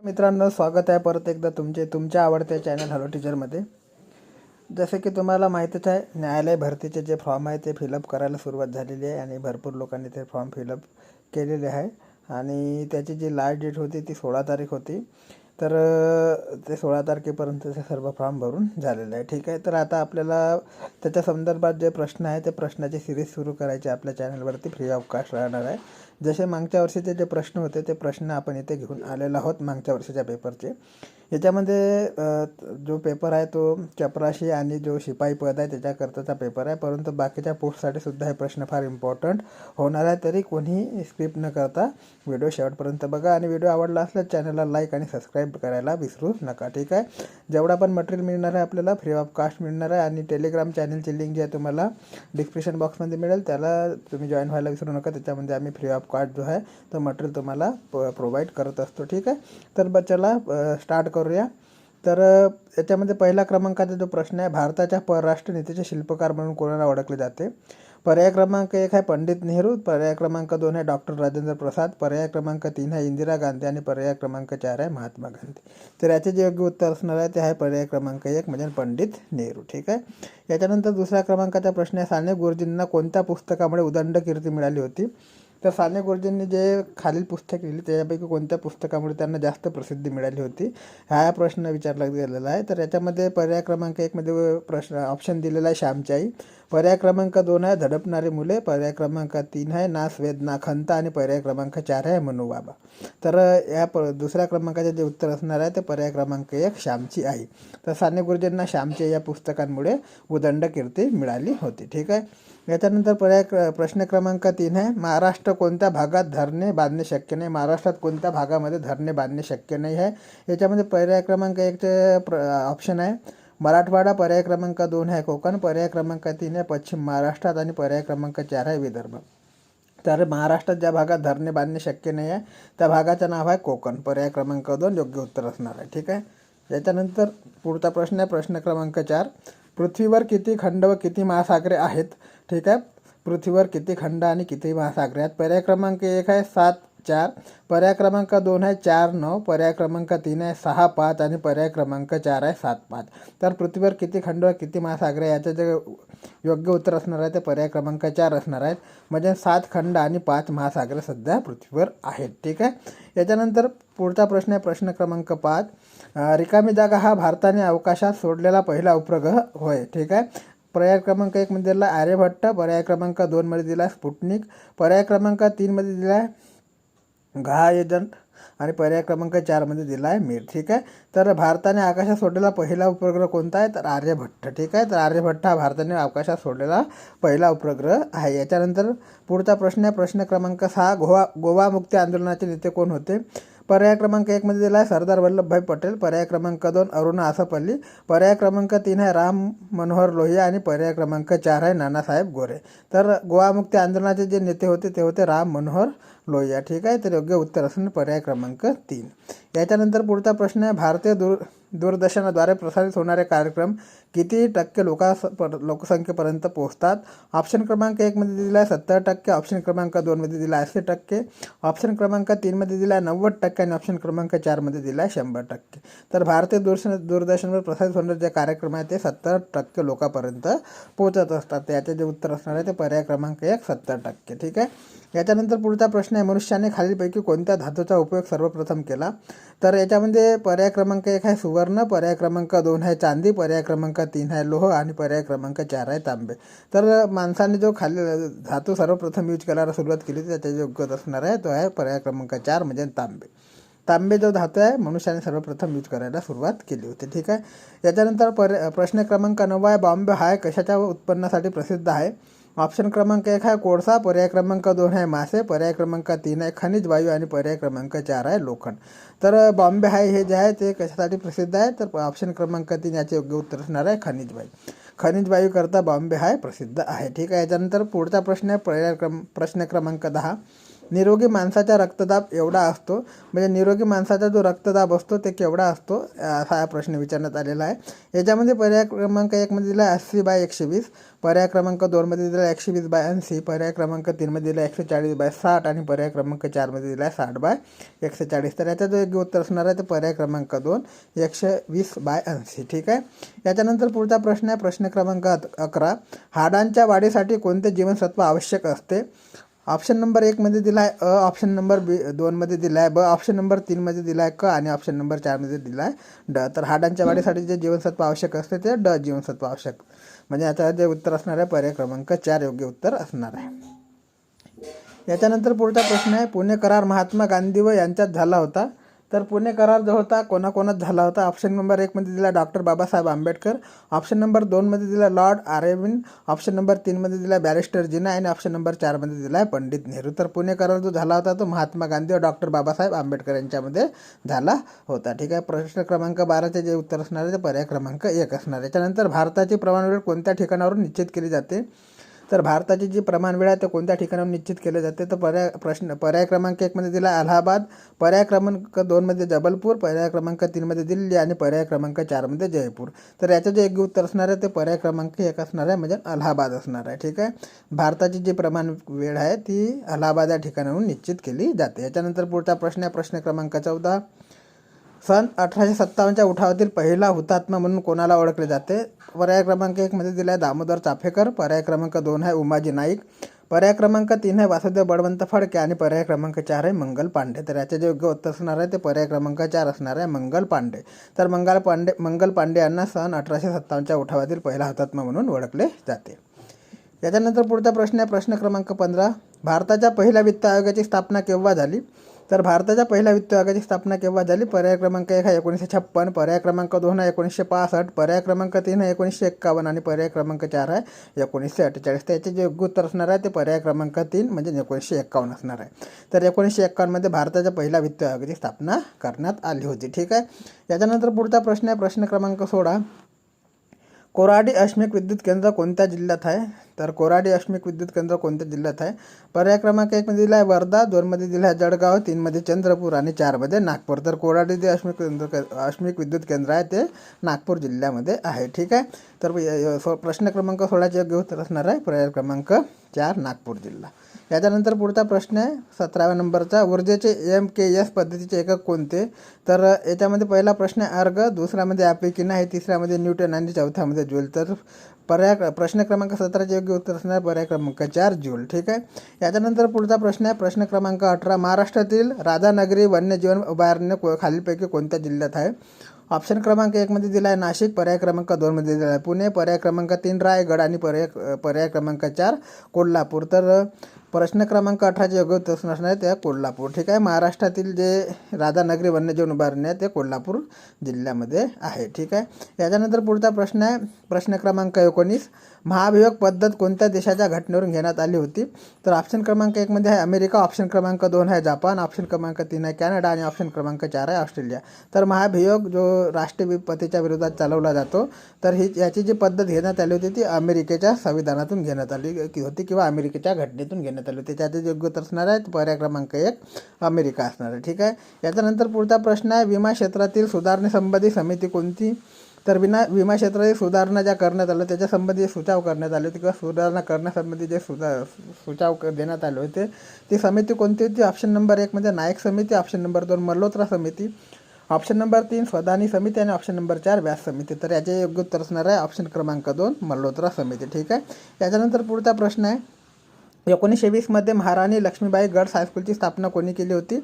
मित्रांनो, स्वागत आहे परत एकदा तुमच्या आवडत्या चॅनल हॅलो टीचरमध्ये. जसे की तुम्हाला माहितीच आहे, न्यायालय भरतीचे जे फॉर्म आहे ते फिलअप करायला सुरुवात झालेली आहे आणि भरपूर लोकांनी ते फॉर्म फिलअप केलेले आहे. आणि त्याची जी लास्ट डेट होती ती 16 तारीख होती. तर ते 16 तारखेपर्यंतचे सर्व फॉर्म भरून झालेले आहे. ठीक आहे, तर आता आपल्याला त्याच्या संदर्भात जे प्रश्न आहे ते प्रश्नाची सिरीज सुरू करायची आपल्या चॅनलवरती फ्री ऑफ कास्ट राहणार आहे. जसे मागच्या वर्षीचे जे प्रश्न होते ते प्रश्न आपण इथे घेऊन आलेलो आहोत मागच्या वर्षीच्या पेपरचे. याच्यामध्ये जो पेपर आहे तो चपराशी आणि जो शिपाई पद आहे त्याच्याकरताचा पेपर आहे, परंतु बाकीच्या पोस्टसाठी सुद्धा हे प्रश्न फार इम्पॉर्टंट होणार आहे. तरी कोणी स्किप न करता व्हिडिओ शेवटपर्यंत बघा आणि व्हिडिओ आवडला असल्यास चॅनलला लाईक आणि सबस्क्राईब करायला विसरू नका. ठीक आहे, जेवढा पण मटेरियल मिळणार आहे आपल्याला फ्री ऑफ कास्ट मिळणार आहे आणि टेलिग्राम चॅनलची लिंक जी आहे तुम्हाला डिस्क्रिप्शन बॉक्समध्ये मिळेल, त्याला तुम्ही जॉईन व्हायला विसरू नका. त्याच्यामध्ये आम्ही फ्री ऑफ कास्ट जो आहे तो मटेरियल तुम्हाला प्रोव्हाइड करत असतो. ठीक आहे, तर चला स्टार्ट करूया. तर याच्यामध्ये पहिला क्रमांकाचा जो प्रश्न आहे, भारताच्या परराष्ट्र नीतीचे शिल्पकार म्हणून कोणाला ओळखले जाते? पर्याय क्रमांक 1 आहे पंडित नेहरू, पर्याय क्रमांक 2 आहे डॉक्टर राजेंद्र प्रसाद, पर्याय क्रमांक 3 आहे इंदिरा गांधी आणि पर्याय क्रमांक 4 आहे महात्मा गांधी. तर याचे जे योग्य उत्तर असणार आहे ते आहे पर्याय क्रमांक 1 म्हणजे पंडित नेहरू. ठीक आहे, याच्यानंतर दुसऱ्या क्रमांकाचा प्रश्न आहे, साने गुरुजींना कोणत्या पुस्तकामुळे उदंड कीर्ती मिळाली होती? तर साने गुरुजींनी जे खालील पुस्तक लिहिली त्यापैकी कोणत्या पुस्तकामुळे त्यांना जास्त प्रसिद्धी मिळाली होती, हा प्रश्न विचारला गेलेला आहे. तर याच्यामध्ये पर्याय क्रमांक 1 मध्ये प्रश्न ऑप्शन दिलेला आहे श्यामची आई, पर्याय क्रमांक 2 आहे धडपणारे मुले, पर्याय क्रमांक 3 आहे ना स्वेद ना खंत आणि पर्याय क्रमांक 4 आहे मनोबाबा. तर या दुसऱ्या क्रमांकाचे जे उत्तर असणार आहे ते पर्याय क्रमांक 1 श्यामची आई. तर साने गुरुजींना श्यामची आई या पुस्तकांमुळे उदंड कीर्ती मिळाली होती. ठीक आहे, याच्यानंतर प्रश्न क्रमांक 3 आहे, महाराष्ट्र कोणत्या भागात धरणे बांधणे शक्य नाही? महाराष्ट्रात कोणत्या भागामध्ये धरणे बांधणे शक्य नाही आहे? याच्यामध्ये पर्याय क्रमांक 1 ऑप्शन आहे मराठवाडा, पर्याय क्रमांक 2 आहे कोकण, पर्याय क्रमांक 3 आहे पश्चिम महाराष्ट्रात आणि पर्याय क्रमांक 4 आहे विदर्भ. तर महाराष्ट्रात ज्या भागात धरणे बांधणे शक्य नाही आहे त्या भागाचं नाव आहे कोकण, पर्याय क्रमांक 2 योग्य उत्तर असणार आहे. ठीक आहे, याच्यानंतर पुढचा प्रश्न आहे प्रश्न क्रमांक 4, पृथ्वीवर किती खंड व किती महासागरे आहेत? ठीक आहे, पृथ्वीवर किती खंड आणि किती महासागरे आहेत? पर्याय क्रमांक 1 आहे 7, 4, पर्याय क्रमांक 2 आहे 4, 9, पर्याय क्रमांक 3 आहे 6, 5 आणि पर्याय क्रमांक 4 आहे 7, 5. तर पृथ्वीवर किती खंड व किती महासागरे याचं जे योग्य उत्तर असणार आहे ते पर्याय क्रमांक 4 असणार आहेत, म्हणजे 7 खंड आणि 5 महासागरे सध्या पृथ्वीवर आहेत. ठीक आहे, याच्यानंतर पुढचा प्रश्न आहे प्रश्न क्रमांक 5, रिकामी जागा हा भारताने अवकाशात सोडलेला पहिला उपग्रह होय. ठीक आहे, पर्याय क्रमांक 1 मध्ये दिला आर्यभट्ट, पर्याय क्रमांक 2 मध्ये दिला स्पुटनिक, पर्याय क्रमांक 3 मध्ये दिला आहे घायजन आणि पर्याय क्रमांक 4 मध्ये दिला आहे मीर. ठीक आहे, तर भारताने आकाशात सोडलेला पहिला उपग्रह कोणता आहे? तर आर्यभट्ट. ठीक आहे, तर आर्यभट्ट हा भारताने अवकाशात सोडलेला पहिला उपग्रह आहे. याच्यानंतर पुढचा प्रश्न आहे प्रश्न क्रमांक 6, गोवा मुक्ती आंदोलनाचे नेते कोण होते? पर्याय क्रमांक 1 मध्ये दिला आहे सरदार वल्लभभाई पटेल, पर्याय क्रमांक 2 अरुणा आसफअल्ली, पर्याय क्रमांक 3 आहे राम मनोहर लोहिया आणि पर्याय क्रमांक 4 आहे नानासाहेब गोरे. तर गोवा मुक्ती आंदोलनाचे जे नेते होते ते होते राम मनोहर लोहिया. ठीक आहे, तर योग्य उत्तर असणार पर्याय क्रमांक 3. याच्यानंतर पुढचा प्रश्न आहे, भारतीय दूरदर्शनाद्वारे प्रसारित होणारे कार्यक्रम किती टक्के लोकसंख्येपर्यंत पोहोचतात? ऑप्शन क्रमांक 1 मध्ये दिला आहे 70%, ऑप्शन क्रमांक 2 मध्ये दिला आहे 80%, ऑप्शन क्रमांक 3 मध्ये दिला आहे 90% आणि ऑप्शन क्रमांक 4 मध्ये दिला आहे 100%. तर भारतीय दूरदर्शनवर प्रसारित होणारे जे कार्यक्रम आहे ते 70% लोकांपर्यंत पोहोचत असतात. याचे जे उत्तर असणार आहे ते पर्याय क्रमांक 1 70%. ठीक आहे, याच्यानंतर पुढचा प्रश्न आहे, मनुष्याने खालीलपैकी कोणत्या धातूचा उपयोग सर्वप्रथम केला? तर याच्यामध्ये पर्याय क्रमांक 1 आहे सुवर्ण, पर्याय क्रमांक 2 आहे चांदी, पर्याय क्रमांक 3 आहे लोह आणि पर्याय क्रमांक 4 आहे तांबे. तर माणसाने जो धातू सर्वप्रथम यूज करायला सुरुवात केली त्याचे योग्य असणार आहे तो आहे पर्याय क्रमांक 4 म्हणजे तांबे. तांबे जो धातू आहे मनुष्याने सर्वप्रथम यूज करायला सुरुवात केली होती. ठीक आहे, याच्यानंतर प्रश्न क्रमांक 9 आहे, बॉम्बे हाय कशाच्या उत्पन्नासाठी प्रसिद्ध आहे? ऑप्शन क्रमांक 1 आहे कोळसा, पर्याय क्रमांक 2 आहे मासे, पर्याय क्रमांक 3 आहे खनिज वायू आणि पर्याय क्रमांक 4 आहे लोखंड. तर बॉम्बे हाय हे जे आहे ते कशासाठी प्रसिद्ध आहे? तर ऑप्शन क्रमांक 3 याचे योग्य उत्तर असणार आहे खनिज वायू. खनिज वायू करता बॉम्बे हाय प्रसिद्ध आहे. ठीक आहे, याच्यानंतर पुढचा प्रश्न आहे प्रश्न क्रमांक 10, निरोगी माणसाचा रक्तदाब एवढा असतो. म्हणजे निरोगी माणसाचा जो रक्तदाब असतो ते केवढा असतो असा हा प्रश्न विचारण्यात आलेला आहे. याच्यामध्ये पर्याय क्रमांक 1 मध्ये दिला 80/120, पर्याय क्रमांक 2 मध्ये दिला 120/80, पर्याय क्रमांक 3 मध्ये दिला 140/60 आणि पर्याय क्रमांक 4 मध्ये दिला 60/140. तर याचा जो योग्य उत्तर असणार आहे ते पर्याय क्रमांक 2 120/80. ठीक आहे. याच्यानंतर पुढचा प्रश्न आहे प्रश्न क्रमांक 11. हाडांच्या वाढीसाठी कोणते जीवनसत्व आवश्यक असते? ऑप्शन नंबर 1 मध्ये दिला आहे अ, ऑप्शन नंबर 2 मध्ये दिला आहे ब, ऑप्शन नंबर 3 मध्ये दिला आहे क आणि ऑप्शन नंबर 4 मध्ये दिला आहे ड. तर हाडांच्या वाढीसाठी जे जीवनसत्व आवश्यक असते ते ड जीवनसत्व आवश्यक. म्हणजे याचा जे उत्तर असणार आहे पर्याय क्रमांक 4 योग्य उत्तर असणार आहे. याच्यानंतर पुढचा प्रश्न आहे पुणे करार महात्मा गांधी व यांच्यात झाला होता. तर पुणे करार जो होता कोणाकोणात झाला होता? ऑप्शन नंबर 1 मध्ये दिला doctor Babasaheb Ambedkar, option number 2 मध्ये दिला लॉर्ड आर्विन, ऑप्शन नंबर 3 मध्ये दिला बॅरिस्टर जिना आणि ऑप्शन नंबर 4 मध्ये दिला आहे पंडित नेहरू. तर पुणे करार जो झाला होता तो महात्मा गांधी व डॉक्टर बाबासाहेब आंबेडकर यांच्यामध्ये झाला होता. ठीक आहे. प्रश्न क्रमांक 12चे जे उत्तर असणार आहे ते पर्याय क्रमांक 1 असणार आहे. त्याच्यानंतर भारताची प्रमाणवेळ कोणत्या ठिकाणावरून निश्चित केली जाते? तर भारताची जी प्रमाणवेळ आहे ते कोणत्या ठिकाणाहून निश्चित केले जाते? तर पर्याय क्रमांक 1 मध्ये दिला अलाहाबाद, पर्याय क्रमांक 2 मध्ये जबलपूर, पर्याय क्रमांक 3 मध्ये दिल्ली आणि पर्याय क्रमांक 4 मध्ये जयपूर. तर याचं जे योग्य उत्तर असणार आहे ते पर्याय क्रमांक 1 असणार आहे, म्हणजे अलाहाबाद असणार आहे. ठीक आहे. भारताची जी प्रमाण वेळ आहे ती अलाहाबाद या ठिकाणाहून निश्चित केली जाते. याच्यानंतर पुढचा प्रश्न आहे प्रश्न क्रमांक 14. सन 1857च्या उठावातील पहिला हुतात्मा म्हणून कोणाला ओळखले जाते? पर्याय क्रमांक 1 मध्ये दिला आहे दामोदर चाफेकर, पर्याय क्रमांक 2 आहे उमाजी नाईक, पर्याय क्रमांक 3 आहे वासुदेव बळवंत फडके आणि पर्याय क्रमांक 4 आहे मंगल पांडे. तर याचे जे योग्य उत्तर असणार आहे ते पर्याय क्रमांक 4 असणार आहे मंगल पांडे. तर मंगल पांडे यांना सन 1857च्या उठावातील पहिला हुतात्मा म्हणून ओळखले जाते. याच्यानंतर पुढचा प्रश्न आहे प्रश्न क्रमांक 15. भारताच्या पहिल्या वित्त आयोगाची स्थापना केव्हा झाली? तर भारताच्या पहिल्या वित्त आयोगाची स्थापना केव्हा झाली? पर्याय क्रमांक 1 आहे 1956, पर्याय क्रमांक 2 आहे 1965, पर्याय क्रमांक 3 आहे 1951 आणि पर्याय क्रमांक 4 आहे 1948. तर याचे जे योग्य उत्तर असणार आहे ते पर्याय क्रमांक 3 म्हणजे 1951 असणार आहे. तर 1951 मध्ये भारताच्या पहिल्या वित्त आयोगाची स्थापना करण्यात आली होती. ठीक आहे. याच्यानंतर पुढचा प्रश्न आहे प्रश्न क्रमांक 16. कोराडी अश्मिक विद्युत केंद्र कोणत्या जिल्ह्यात आहे? तर कोराडी अश्मिक विद्युत केंद्र कोणत्या जिल्ह्यात आहे? पर्याय क्रमांक 1 मध्ये दिला आहे वर्धा, 2 मध्ये दिला आहे जळगाव, 3 मध्ये चंद्रपूर आणि 4 मध्ये नागपूर. तर कोराडी जे अश्मिक विद्युत केंद्र आहे ते नागपूर जिल्ह्यामध्ये आहे. ठीक आहे. तर प्रश्न क्रमांक 16चे योग्य उत्तर असणार आहे पर्याय क्रमांक 4 नागपूर जिल्हा. याच्यानंतर पुढचा प्रश्न आहे 17व्या नंबरचा. ऊर्जेचे MKS पद्धतीचे एकक कोणते? तर याच्यामध्ये पहिला प्रश्न आहे अर्ग, दुसऱ्यामध्ये ॲपिकिना आहे, तिसऱ्यामध्ये न्यूटन आणि चौथ्यामध्ये जूल. तर प्रश्न क्रमांक 17चे योग्य उत्तर असणार पर्याय क्रमांक 4 जूल. ठीक आहे. याच्यानंतर पुढचा प्रश्न आहे प्रश्न क्रमांक 18. महाराष्ट्रातील राधानगरी वन्यजीवन अभयारण्य खालीलपैकी कोणत्या जिल्ह्यात आहे? ऑप्शन क्रमांक 1 मध्ये दिला आहे नाशिक, पर्याय क्रमांक 2 मध्ये दिला आहे पुणे, पर्याय क्रमांक 3 रायगड आणि पर्याय क्रमांक 4 कोल्हापूर. तर प्रश्न क्रमांक 18चे योग्य उत्तर असणार आहे त्या कोल्हापूर. ठीक आहे. महाराष्ट्रातील जे राधानगरी वन्यजीवन अभयारण्य आहे ते कोल्हापूर जिल्ह्यामध्ये आहे. ठीक आहे. याच्यानंतर पुढचा प्रश्न आहे प्रश्न क्रमांक 19. महाभियोग पद्धत कोणत्या देशाच्या घटनेवरून घेण्यात आली होती? तर ऑप्शन क्रमांक 1 मध्ये आहे अमेरिका, ऑप्शन क्रमांक 2 आहे जापान, ऑप्शन क्रमांक 3 आहे कॅनडा आणि ऑप्शन क्रमांक 4 आहे ऑस्ट्रेलिया. तर महाभियोग जो राष्ट्रपतीच्या विरोधात चालवला जातो तर याची जी पद्धत घेण्यात आली होती ती अमेरिकेच्या संविधानातून घेण्यात आली होती किंवा अमेरिकेच्या घटनेतून घेण्यात आली होती. त्याचे योग्य उत्तर असणार आहे पर्याय क्रमांक 1 अमेरिका असणार आहे. ठीक आहे. याच्यानंतर पुढचा प्रश्न आहे विमा क्षेत्रातील सुधारणेसंबंधी समिती कोणती? तर विमा क्षेत्रातील सुधारणा ज्या करण्यात आल्या त्याच्यासंबंधी सुचाव करण्यात आले होते किंवा सुधारणा करण्यासंबंधी जे सुचाव देण्यात आले होते ती समिती कोणती होती? ऑप्शन नंबर 1 मध्ये नायक समिती, ऑप्शन नंबर 2 मल्होत्रा समिती, ऑप्शन नंबर 3 स्वदानी समिती आणि ऑप्शन नंबर 4 व्यास समिती. तर याचे योग्य उत्तर असणार आहे ऑप्शन क्रमांक 2 मल्होत्रा समिती. ठीक आहे. याच्यानंतर पुढचा प्रश्न आहे 1920 मध्ये महाराणी लक्ष्मीबाई गर्ल्स हायस्कूलची स्थापना कोणी केली होती?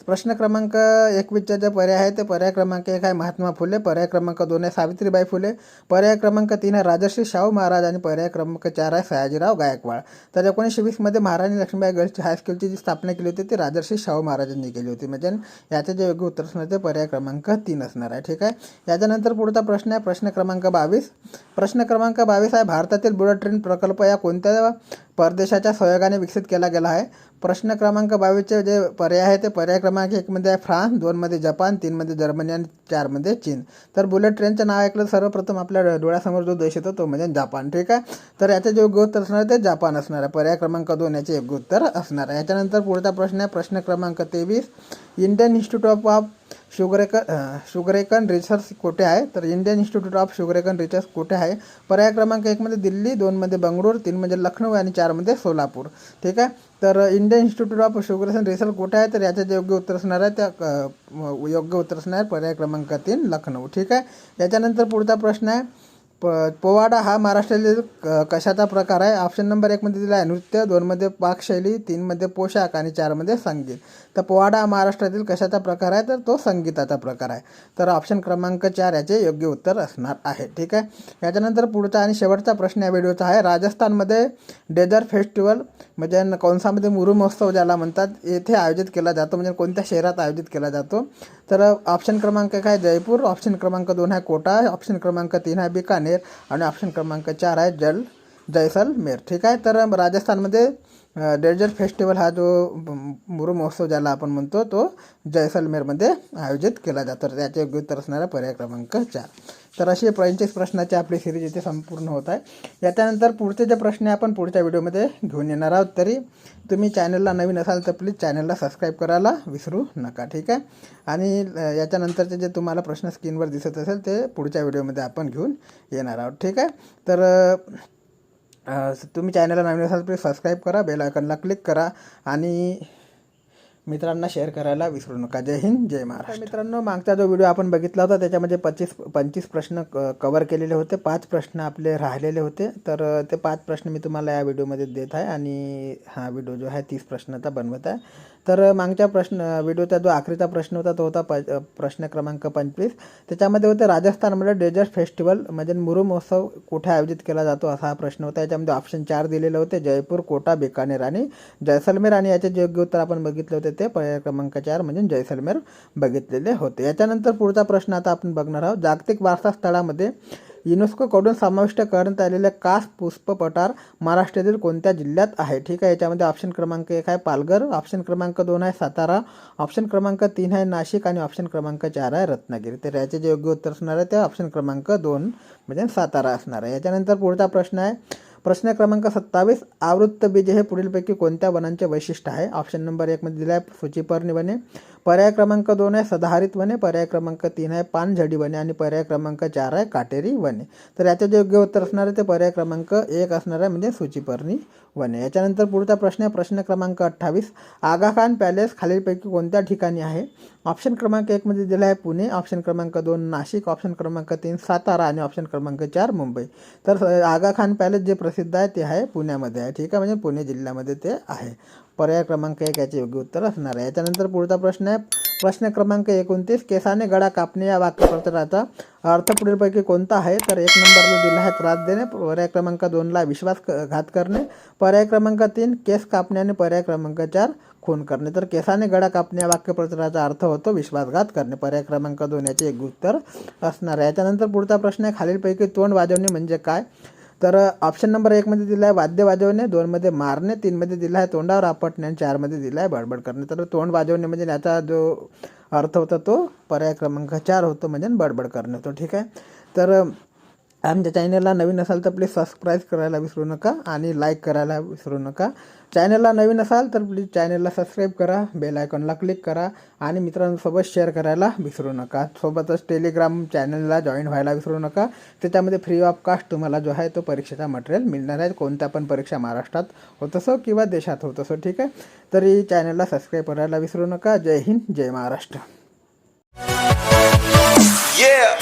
प्रश्न क्रमांक 21चा जे पर्याय आहे ते पर्याय क्रमांक 1 आहे महात्मा फुले, पर्याय क्रमांक 2 आहे सावित्रीबाई फुले, पर्याय क्रमांक 3 आहे राजर्षी शाहू महाराज आणि पर्याय क्रमांक 4 आहे सयाजीराव गायकवाड. तर 1920 मध्ये महाराणी लक्ष्मीबाई गर्ल्स हायस्कूलची जी स्थापना केली होती ती राजर्षी शाहू महाराजांनी केली होती. म्हणजे याचे जे योग्य उत्तर असणार ते पर्याय क्रमांक 3 असणार आहे. ठीक आहे. याच्यानंतर पुढचा प्रश्न आहे प्रश्न क्रमांक 22. प्रश्न क्रमांक 22 आहे भारतातील बुलेट ट्रेन प्रकल्प या कोणत्या परदेशाच्या सहयोगाने विकसित केला गेला आहे. प्रश्न क्रमांक 22चे जे पर्याय आहे ते पर्याय क्रमांक 1मध्ये आहे फ्रान्स, 2मध्ये जपान, 3मध्ये जर्मनी आणि 4मध्ये चीन. तर बुलेट ट्रेनचं नाव ऐकलं सर्वप्रथम आपल्या डोळ्यासमोर जो देश येतो तो म्हणजे जापान. ठीक आहे, तर याचे जे योग्य उत्तर असणार आहे ते जापान असणार आहे. पर्याय क्रमांक 2 याचे योग्य उत्तर असणार आहे. याच्यानंतर पुढचा प्रश्न आहे प्रश्न क्रमांक 23. इंडियन इन्स्टिट्यूट ऑफ शुगरेकन रिसर्च कुठे आहे? तर इंडियन इन्स्टिट्यूट ऑफ शुगरेकन रिसर्च कुठे आहे? पर्याय क्रमांक 1मध्ये दिल्ली, 2मध्ये बंगळूर, 3मध्ये लखनौ आणि 4मध्ये सोलापूर. ठीक आहे, तर इंडियन इन्स्टिट्यूट ऑफ शुगरेकन रिसर्च कुठे आहे? तर याचे जे योग्य उत्तर असणार आहे त्या योग्य उत्तर असणार आहे पर्याय क्रमांक 3 लखनौ. ठीक आहे, याच्यानंतर पुढचा प्रश्न आहे पोवाडा हा महाराष्ट्रातील कशाचा प्रकार आहे? ऑप्शन नंबर 1मध्ये दिला आहे नृत्य, 2मध्ये पाकशैली, 3मध्ये पोशाख आणि 4मध्ये संगीत. तर पोवाडा हा महाराष्ट्रातील कशाचा प्रकार आहे? तर तो संगीताचा प्रकार आहे. तर ऑप्शन क्रमांक 4 याचे योग्य उत्तर असणार आहे. ठीक आहे, याच्यानंतर पुढचा आणि शेवटचा प्रश्न या व्हिडिओचा आहे राजस्थानमध्ये डेझर्ट फेस्टिवल म्हणजे कंसामध्ये मुरू महोत्सव ज्याला म्हणतात येथे आयोजित केला जातो म्हणजे कोणत्या शहरात आयोजित केला जातो? तर ऑप्शन क्रमांक 1 आहे जयपूर, ऑप्शन क्रमांक 2 आहे कोटा, ऑप्शन क्रमांक 3 आहे बिकानेर आणि ऑप्शन क्रमांक 4 आहे जैसलमेर. ठीक आहे, तर राजस्थानमध्ये डेझर्ट फेस्टिवल हा जो मुरू महोत्सव ज्याला आपण म्हणतो तो जैसलमेरमध्ये आयोजित केला जातो. तर त्याचे योग्य उत्तर असणारा पर्याय क्रमांक 4. तर अशी 25 प्रश्नाची आपली सिरीज इथे संपूर्ण होत आहे. याच्यानंतर पुढचे जे प्रश्न आपण पुढच्या व्हिडिओमध्ये घेऊन येणार आहोत. तरी तुम्ही चॅनलला नवीन असाल तर प्लीज चॅनलला सबस्क्राईब करायला विसरू नका. ठीक आहे, आणि याच्यानंतरचे जे तुम्हाला प्रश्न स्क्रीनवर दिसत असेल ते पुढच्या व्हिडिओमध्ये आपण घेऊन येणार आहोत. ठीक आहे, तर तुम्ही चॅनलला नवीन असाल प्लीज सबस्क्राईब करा, बेल आयकॉनला क्लिक करा आणि मित्रांना शेअर करायला विसरू नका. जय हिंद, जय महाराष्ट्र. मित्रांनो, मागचा जो व्हिडिओ आपण बघितला होता त्याच्यामध्ये 25 प्रश्न कवर केलेले होते. 5 प्रश्न आपले राहिलेले होते. तर ते 5 प्रश्न मी तुम्हाला या व्हिडिओमध्ये देत आहे आणि हा व्हिडिओ जो आहे 30 प्रश्नाचा बनवत आहे. तर मागच्या व्हिडिओचा जो आखरीचा प्रश्न होता तो होता प्रश्न क्रमांक 25. त्याच्यामध्ये होते राजस्थानमध्ये डेझर्ट फेस्टिवल म्हणजे मुरू महोत्सव कुठे आयोजित केला जातो असा हा प्रश्न होता. याच्यामध्ये ऑप्शन 4 दिलेले होते जयपूर, कोटा, बिकानेर आणि जैसलमेर आणि याचे जे योग्य उत्तर आपण बघितले होते ते पर्याय क्रमांक 4 म्हणजे जैसलमेर बघितलेले होते. याच्यानंतर पुढचा प्रश्न आता आपण बघणार आहोत जागतिक वारसा स्थळामध्ये युनेस्कोकडून समाविष्ट करण्यात आलेले कास पुष्प पठार महाराष्ट्रातील कोणत्या जिल्ह्यात आहे? ठीक आहे, याच्यामध्ये ऑप्शन क्रमांक 1 आहे पालघर, ऑप्शन क्रमांक 2 आहे सातारा, ऑप्शन क्रमांक 3 आहे नाशिक आणि ऑप्शन क्रमांक 4 आहे रत्नागिरी. तर याचे जे योग्य उत्तर असणार आहे ते ऑप्शन क्रमांक 2 म्हणजे सातारा असणार आहे. याच्यानंतर पुढचा प्रश्न आहे प्रश्न क्रमांक 27. आवृत्तबीज हे पुढीलपैकी कोणत्या वनांचे वैशिष्ट्य आहे? ऑप्शन नंबर 1मध्ये दिला आहे सूचीपर्णी वने, पर्याय क्रमांक 2 आहे सदाहरित वने, पर्याय क्रमांक 3 आहे पानझडी वने आणि पर्याय क्रमांक 4 आहे काटेरी वने. तर याचे जे योग्य उत्तर असणार आहे ते पर्याय क्रमांक 1 असणार आहे म्हणजे सूचीपर्णी वने. याच्यानंतर पुढचा प्रश्न आहे प्रश्न क्रमांक 28. आगा खान पॅलेस खालीलपैकी कोणत्या ठिकाणी आहे? ऑप्शन क्रमांक 1मध्ये दिला आहे पुणे, ऑप्शन क्रमांक 2 नाशिक, ऑप्शन क्रमांक 3 सातारा आणि ऑप्शन क्रमांक 4 मुंबई. तर आगा खान पॅलेस जे प्रसिद्ध आहे ते आहे पुण्यामध्ये आहे. ठीक आहे, म्हणजे पुणे जिल्ह्यामध्ये ते आहे. पर्याय क्रमांक 1 याचे योग्य उत्तर असणार आहे. याच्यानंतर पुढचा प्रश्न आहे प्रश्न क्रमांक 29. केसाने गळा कापणे या वाक्यप्रचाराचा अर्थ पुढीलपैकी कोणता आहे? तर 1 नंबरला दिला आहे त्रास देणे, पर्याय क्रमांक 2ला विश्वासघात करणे, पर्याय क्रमांक 3 केस कापणे आणि पर्याय क्रमांक 4 खून करणे. तर केसाने गळा कापणे या वाक्यप्रचाराचा अर्थ होतो विश्वासघात करणे. पर्याय क्रमांक 2 याचे एक उत्तर असणार आहे. याच्यानंतर पुढचा प्रश्न आहे खालीलपैकी तोंड वाजवणे म्हणजे काय? तर ऑप्शन नंबर 1मध्ये दिला आहे वाद्य वाजवणे, 2मध्ये मारणे, 3मध्ये दिला आहे तोंडावर आपटणे आणि 4मध्ये दिला आहे बडबड करणे. तर तोंड वाजवणे म्हणजे याचा जो अर्थ होता तो पर्याय क्रमांक 4 होतो म्हणजे बडबड करणे होतो. ठीक आहे, तर आमच्या चॅनलला नवीन असाल तर प्लीज सबस्क्राईब करायला विसरू नका आणि लाईक करायला विसरू नका. चॅनलला नवीन असाल तर प्लीज चॅनलला सबस्क्राईब करा, बेल आयकॉनला क्लिक करा आणि मित्रांसोबत शेअर करायला विसरू नका. सोबतच टेलिग्राम चॅनलला जॉईन व्हायला विसरू नका. त्याच्यामध्ये फ्री ऑफ कास्ट तुम्हाला जो आहे तो परीक्षेचा मटेरियल मिळणार आहे. कोणत्या पण परीक्षा महाराष्ट्रात होत असो किंवा देशात होत असो. ठीक आहे, तरी चॅनलला सबस्क्राईब करायला विसरू नका. जय हिंद, जय महाराष्ट्र. Yeah.